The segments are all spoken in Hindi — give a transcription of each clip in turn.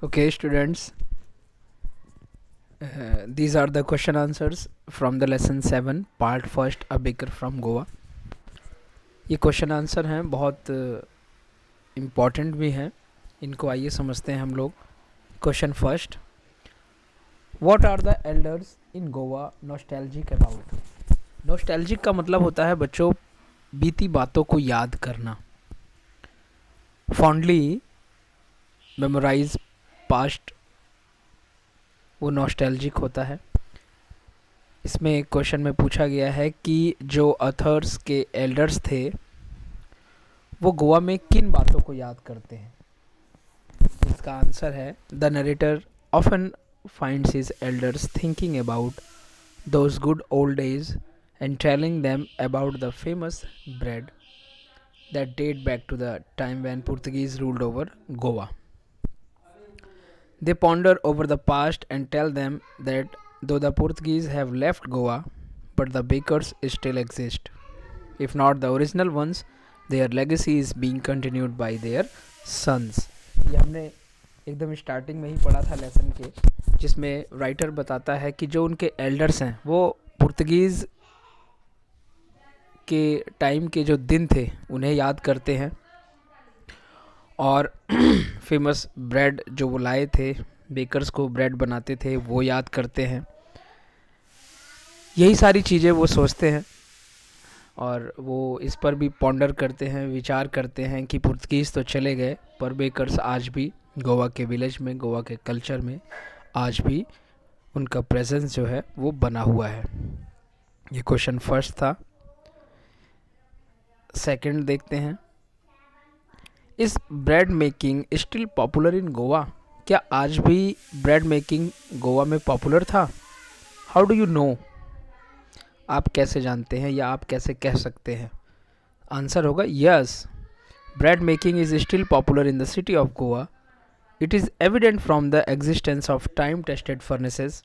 Okay, students, these are the question answers from the lesson 7 part first, a baker from Goa. ये क्वेश्चन आंसर हैं, बहुत इम्पॉर्टेंट भी हैं. इनको आइए समझते हैं हम लोग. Question first, what are the elders in Goa nostalgic about. Nostalgic का मतलब होता है बच्चों बीती बातों को याद करना. फॉन्डली मेमोराइज पास्ट, वो नॉस्टैल्जिक होता है. इसमें एक क्वेश्चन में पूछा गया है कि जो अथर्स के एल्डर्स थे वो गोवा में किन बातों को याद करते हैं. इसका आंसर है the narrator often finds his elders thinking about those good old days and telling them about the famous bread that date back to the time when Portuguese ruled over Goa. They ponder over the past and tell them that though the Portuguese have left Goa, but the bakers still exist. If not the original ones, their legacy is being continued by their sons. ये हमने एकदम स्टार्टिंग में ही पढ़ा था लेसन के, जिसमें राइटर बताता है कि जो उनके एल्डर्स हैं वो पुर्तगीज़ के टाइम के जो दिन थे उन्हें याद करते हैं और फेमस ब्रेड जो वो लाए थे, बेकर्स को ब्रेड बनाते थे, वो याद करते हैं. यही सारी चीज़ें वो सोचते हैं और वो इस पर भी पॉन्डर करते हैं, विचार करते हैं कि पुर्तगीज़ तो चले गए पर बेकर्स आज भी गोवा के विलेज में, गोवा के कल्चर में आज भी उनका प्रेजेंस जो है वो बना हुआ है. ये क्वेश्चन फर्स्ट था. सेकंड देखते हैं, इस ब्रेड मेकिंग स्टिल पॉपुलर इन गोवा. क्या आज भी ब्रेड मेकिंग गोवा में पॉपुलर था. हाउ डू यू नो, आप कैसे जानते हैं या आप कैसे कह सकते हैं. आंसर होगा yes, bread making is still popular in the city of Goa. It is evident from the existence of time tested furnaces,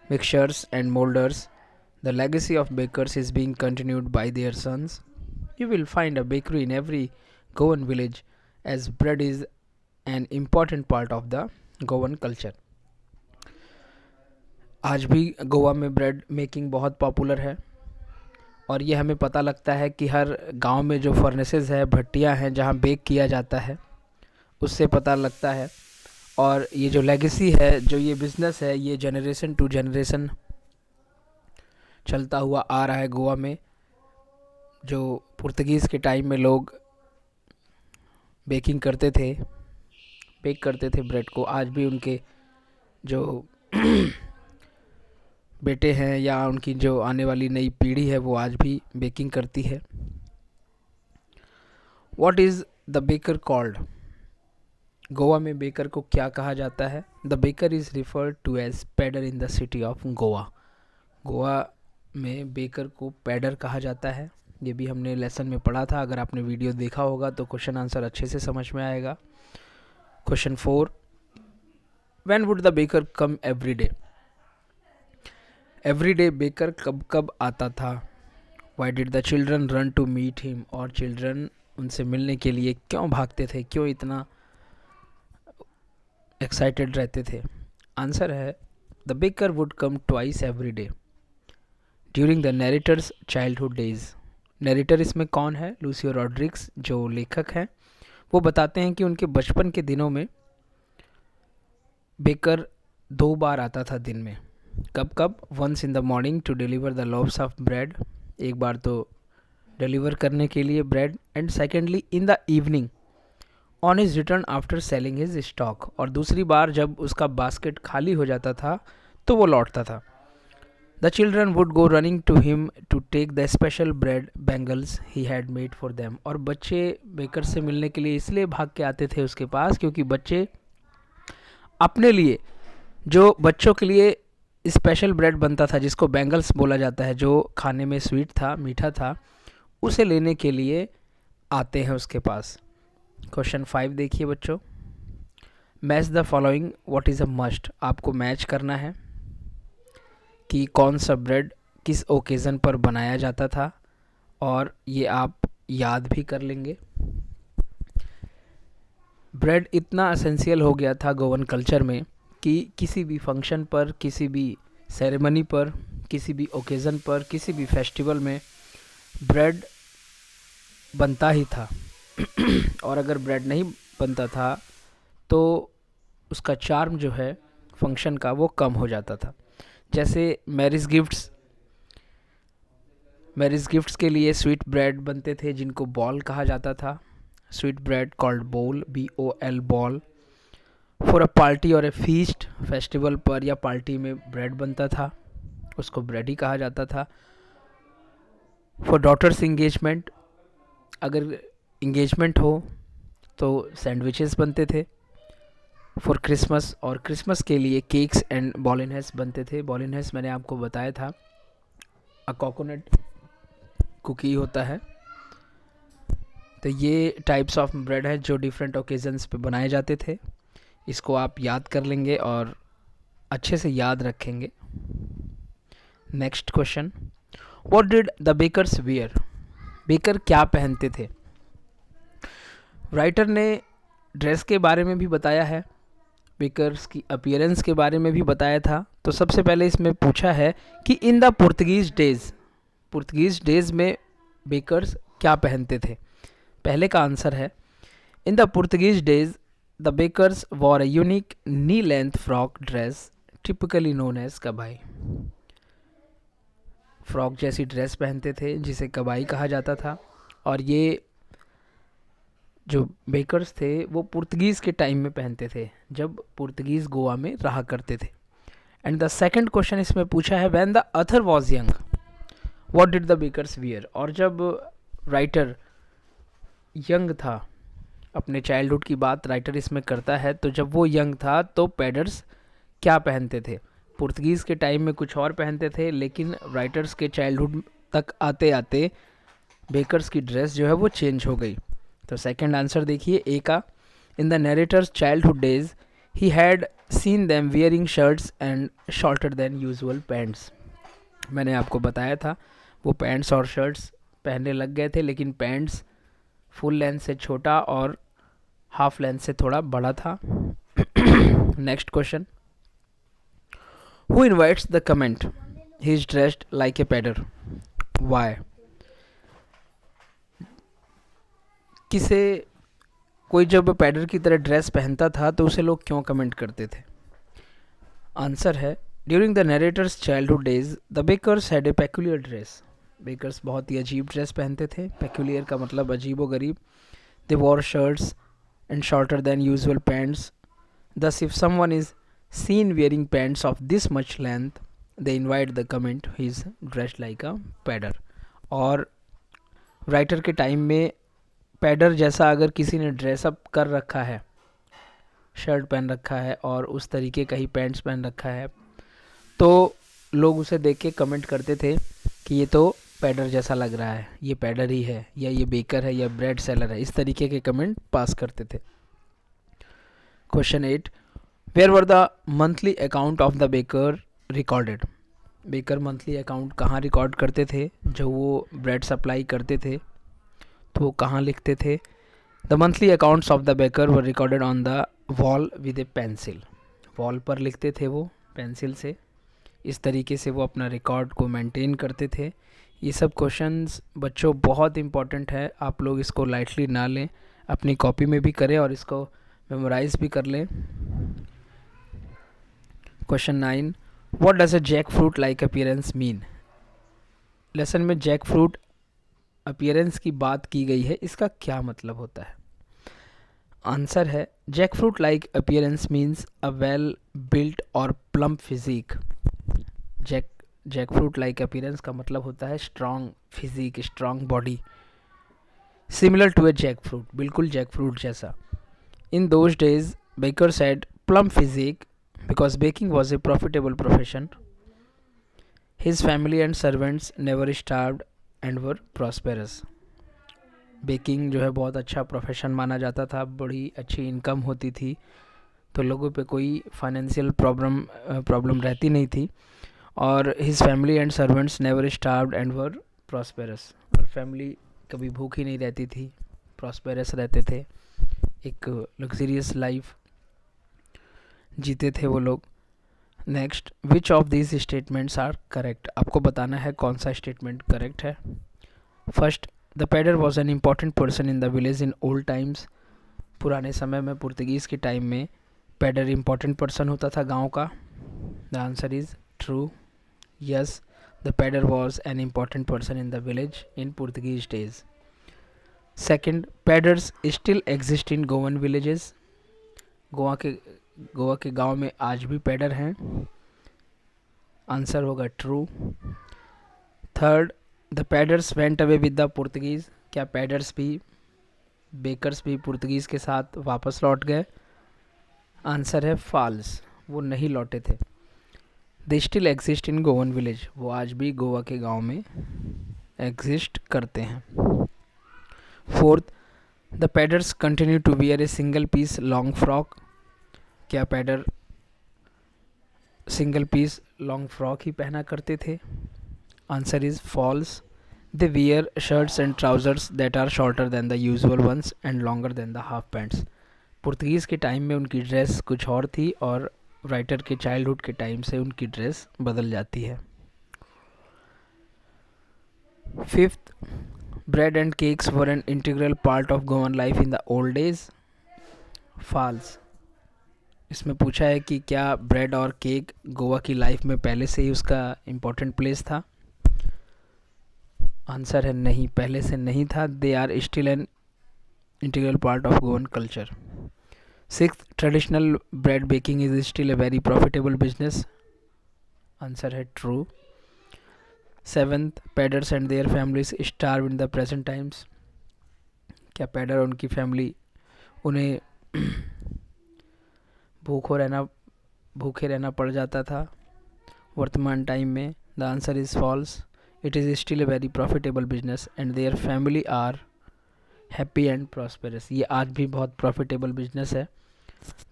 mixtures and moulders. The legacy of bakers is being continued by their sons. You will find a bakery in every Goan village as bread is an important part of the Goan culture. आज भी गोवा में ब्रेड मेकिंग बहुत पॉपुलर है और ये हमें पता लगता है कि हर गांव में जो फर्नेसेस है, भट्टियां हैं जहां बेक किया जाता है, उससे पता लगता है. और ये जो लेगेसी है, जो ये बिज़नेस है, ये जनरेशन टू जनरेशन चलता हुआ आ रहा है गोवा में. जो पुर्तगीज़ के टाइम में लोग बेकिंग करते थे, बेक करते थे ब्रेड को, आज भी उनके जो बेटे हैं या उनकी जो आने वाली नई पीढ़ी है वो आज भी बेकिंग करती है. What is the baker called. Goa में बेकर को क्या कहा जाता है. The baker is referred to as पैडर in the city of Goa. Goa में बेकर को पैडर कहा जाता है. ये भी हमने लेसन में पढ़ा था. अगर आपने वीडियो देखा होगा तो क्वेश्चन आंसर अच्छे से समझ में आएगा. Question 4, when would the baker come every day. Every day baker कब कब आता था. Why did the children run to meet him. और चिल्ड्रन उनसे मिलने के लिए क्यों भागते थे, क्यों इतना एक्साइटेड रहते थे. आंसर है the baker would come twice every day during the narrator's childhood days. Narrator इसमें कौन है. लूसियो रॉड्रिग्स जो लेखक हैं, वो बताते हैं कि उनके बचपन के दिनों में बेकर 2 बार आता था दिन में. कब कब. Once in the morning to deliver the loaves of bread. एक बार तो डिलीवर करने के लिए bread. And secondly in the evening on his return after selling his stock. और दूसरी बार जब उसका बास्केट खाली हो जाता था तो वो लौटता था. The children would go running to him to take the special bread bangles he had made for them. और बच्चे बेकर से मिलने के लिए इसलिए भाग के आते थे उसके पास क्योंकि बच्चे अपने लिए, जो बच्चों के लिए स्पेशल ब्रेड बनता था जिसको बैंगल्स बोला जाता है, जो खाने में स्वीट था, मीठा था, उसे लेने के लिए आते हैं उसके पास. क्वेश्चन 5 देखिए बच्चों, match the following what is a must. आपको मैच करना है कि कौन सा ब्रेड किस ओकेज़न पर बनाया जाता था और ये आप याद भी कर लेंगे. ब्रेड इतना असेंशियल हो गया था गोवन कल्चर में कि किसी भी फंक्शन पर, किसी भी सेरेमनी पर, किसी भी ओकेज़न पर, किसी भी फेस्टिवल में ब्रेड बनता ही था। और अगर ब्रेड नहीं बनता था तो उसका चार्म जो है फंक्शन का वो कम हो जाता था। जैसे मैरिज गिफ्ट्स के लिए स्वीट ब्रेड बनते थे जिनको बॉल कहा जाता था। स्वीट ब्रेड कॉल्ड बोल, BOL, ball. For a party और ए फीस्ट, फेस्टिवल पर या पार्टी में ब्रेड बनता था, उसको ब्रेड ही कहा जाता था। फॉर डॉटर्स इंगेजमेंट, अगर इंगेजमेंट हो तो सैंडविचेस बनते थे। फॉर क्रिसमस, और क्रिसमस के लिए केक्स एंड बॉलिनहेस बनते थे। बॉलिनहेस मैंने आपको बताया था, अ कोकोनट कुकी होता है। तो ये टाइप्स ऑफ ब्रेड है जो डिफरेंट ओकेजन्स पे बनाए जाते थे। इसको आप याद कर लेंगे और अच्छे से याद रखेंगे। Next question, what did the bakers wear? Baker क्या पहनते थे? राइटर ने ड्रेस के बारे में भी बताया है, बेकर्स की अपीयरेंस के बारे में भी बताया था। तो सबसे पहले इसमें पूछा है कि इन द पुर्तगीज़ डेज में बेकर्स क्या पहनते थे। पहले का आंसर है, in the Portuguese days the bakers wore a unique knee length frock dress typically known as कबाई। फ्रॉक जैसी ड्रेस पहनते थे जिसे कबाई कहा जाता था। और ये जो बेकर्स थे वो पुर्तगीज़ के टाइम में पहनते थे जब पुर्तगीज़ गोवा में रहा करते थे। एंड द सेकंड क्वेश्चन इसमें पूछा है, when the author was young what did the bakers wear? और जब राइटर यंग था, अपने चाइल्डहुड की बात राइटर इसमें करता है, तो जब वो यंग था तो पैडर्स क्या पहनते थे? पुर्तगीज़ के टाइम में कुछ और पहनते थे, लेकिन राइटर्स के चाइल्डहुड तक आते आते बेकर्स की ड्रेस जो है वो चेंज हो गई। तो सेकंड आंसर देखिए ए का, in the narrator's childhood days he had seen them wearing shirts and shorter than usual pants. मैंने आपको बताया था वो पैंट्स और शर्ट्स पहनने लग गए थे, लेकिन पैंट्स फुल लेंथ से छोटा और हाफ लेंथ से थोड़ा बड़ा था। Next question, who invites the comment he is dressed like a पैडर? वाई? किसे कोई जब पैडर की तरह ड्रेस पहनता था तो उसे लोग क्यों कमेंट करते थे? आंसर है, during the narrator's childhood days the bakers had a peculiar dress. Bakers बहुत ही अजीब ड्रेस पहनते थे। पेक्यूलियर का मतलब अजीब व गरीब। They wear shirts and shorter than usual pants. Thus, if someone is seen wearing pants of this much length, they invite the comment he is dressed like a pader. और राइटर के टाइम में पैडर जैसा अगर किसी ने ड्रेसअप कर रखा है, शर्ट पहन रखा है और उस तरीके का ही पैंट्स पहन रखा है, तो लोग उसे देख के कमेंट करते थे कि ये तो पैडर जैसा लग रहा है, ये पैडर ही है, या ये बेकर है, या ब्रेड सेलर है। इस तरीके के कमेंट पास करते थे। Question 8, where were the monthly account of the baker recorded? Baker monthly account कहाँ रिकॉर्ड करते थे? जब वो ब्रेड सप्लाई करते थे तो वो कहाँ लिखते थे? The monthly accounts of the baker were recorded on the wall with A pencil. Wall पर लिखते थे वो पेंसिल से। इस तरीके से वो अपना रिकॉर्ड को मेंटेन करते थे। ये सब क्वेश्चंस बच्चों बहुत इंपॉर्टेंट है, आप लोग इसको लाइटली ना लें, अपनी कॉपी में भी करें और इसको मेमोराइज भी कर लें। Question 9, what does a jackfruit like appearance mean? Lesson में जैक फ्रूट अपीयरेंस की बात की गई है, इसका क्या मतलब होता है? आंसर है, jackfruit like appearance means a well built और plump physique. Jackfruit like appearance का मतलब होता है strong physique, strong body, similar to a jackfruit, बिल्कुल जैक फ्रूट जैसा। In those days, bakers had plump physique because baking was a profitable profession. His family and servants never starved and were prosperous. Baking जो है बहुत अच्छा प्रोफेशन माना जाता था, बड़ी अच्छी इनकम होती थी, तो लोगों पे कोई फाइनेंशियल प्रॉब्लम रहती नहीं थी। और his family and servants never starved and were prosperous, और फैमिली कभी भूखी नहीं रहती थी, प्रॉस्पेरस रहते थे, एक लग्जरियस लाइफ जीते थे वो लोग। Next, which of these statements are correct, आपको बताना है कौन सा स्टेटमेंट करेक्ट है। First, the pader was an important person in the village in old times, पुराने समय में पुर्तगीज़ के टाइम में पैडर इम्पॉर्टेंट पर्सन होता था गांव का। The answer is true, yes, the pader was an important person in the village in Portuguese days. Second, paders still exist in Goan villages, Goa के गांव में आज भी पैडर हैं। आंसर होगा true. Third, the paders went away with the Portuguese, क्या पैडर्स भी, बेकर्स भी पुर्तगीज़ के साथ वापस लौट गए? आंसर है फॉल्स, वो नहीं लौटे थे। They still exist in Goan village, वो आज भी गोवा के गांव में एग्जिस्ट करते हैं। Fourth, the paders continue to wear a single piece long frock, क्या pader single piece long frock ही पहना करते थे? Answer is false, they wear shirts and trousers that are shorter than the usual ones and longer than the half pants. Portuguese के टाइम में उनकी ड्रेस कुछ और थी और राइटर के चाइल्डहुड के टाइम से उनकी ड्रेस बदल जाती है। Fifth, bread and cakes were an integral part of Goan life in the old days, false. इसमें पूछा है कि क्या ब्रेड और केक गोवा की लाइफ में पहले से ही उसका इम्पोर्टेंट प्लेस था? आंसर है नहीं, पहले से नहीं था। They are still an integral part of Goan culture. Sixth, traditional bread baking is still a very profitable business, answer है true. Seventh, paders and their families starve in the present times, क्या पैडर और उनकी फैमिली उन्हें भूखे रहना पड़ जाता था वर्तमान टाइम में? The answer is false, it is still a very profitable business and their family are happy and prosperous, ये आज भी बहुत प्रॉफिटेबल बिजनेस है।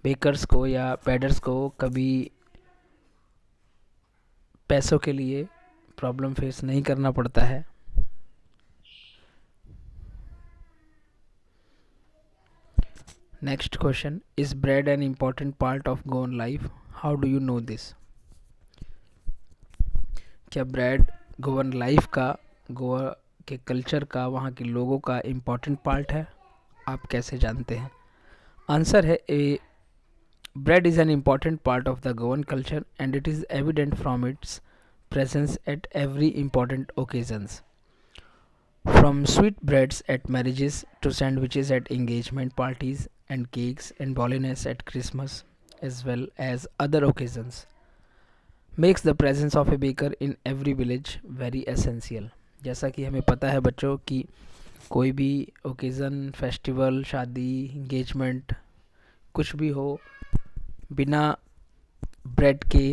बेकर्स को या पैडर्स को कभी पैसों के लिए प्रॉब्लम फेस नहीं करना पड़ता है। Next question, is bread N important part of Goan life, how do you know this, क्या ब्रेड गोवन लाइफ का, गोवा के कल्चर का, वहाँ के लोगों का इम्पॉर्टेंट पार्ट है, आप कैसे जानते हैं? आंसर है A, bread is an important part of the Goan culture and it is evident from its presence at every important occasions, from sweet breads at marriages to sandwiches at engagement parties and cakes and bolognas at Christmas as well as other occasions, makes the presence of a baker in every village very essential। जैसा कि हमें पता है बच्चों कि कोई भी ओकेज़न, फेस्टिवल, शादी, इंगेजमेंट कुछ भी हो, बिना ब्रेड के,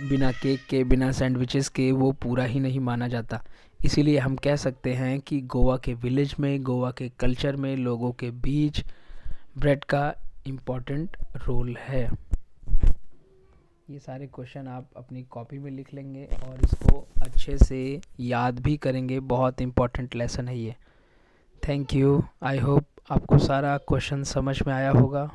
बिना केक के, बिना सैंडविचेस के वो पूरा ही नहीं माना जाता। इसीलिए हम कह सकते हैं कि गोवा के विलेज में, गोवा के कल्चर में, लोगों के बीच ब्रेड का इम्पोर्टेंट रोल है। ये सारे क्वेश्चन आप अपनी कॉपी में लिख लेंगे और इसको अच्छे से याद भी करेंगे, बहुत इम्पोर्टेंट लेसन है ये। थैंक यू, आई होप आपको सारा क्वेश्चन समझ में आया होगा।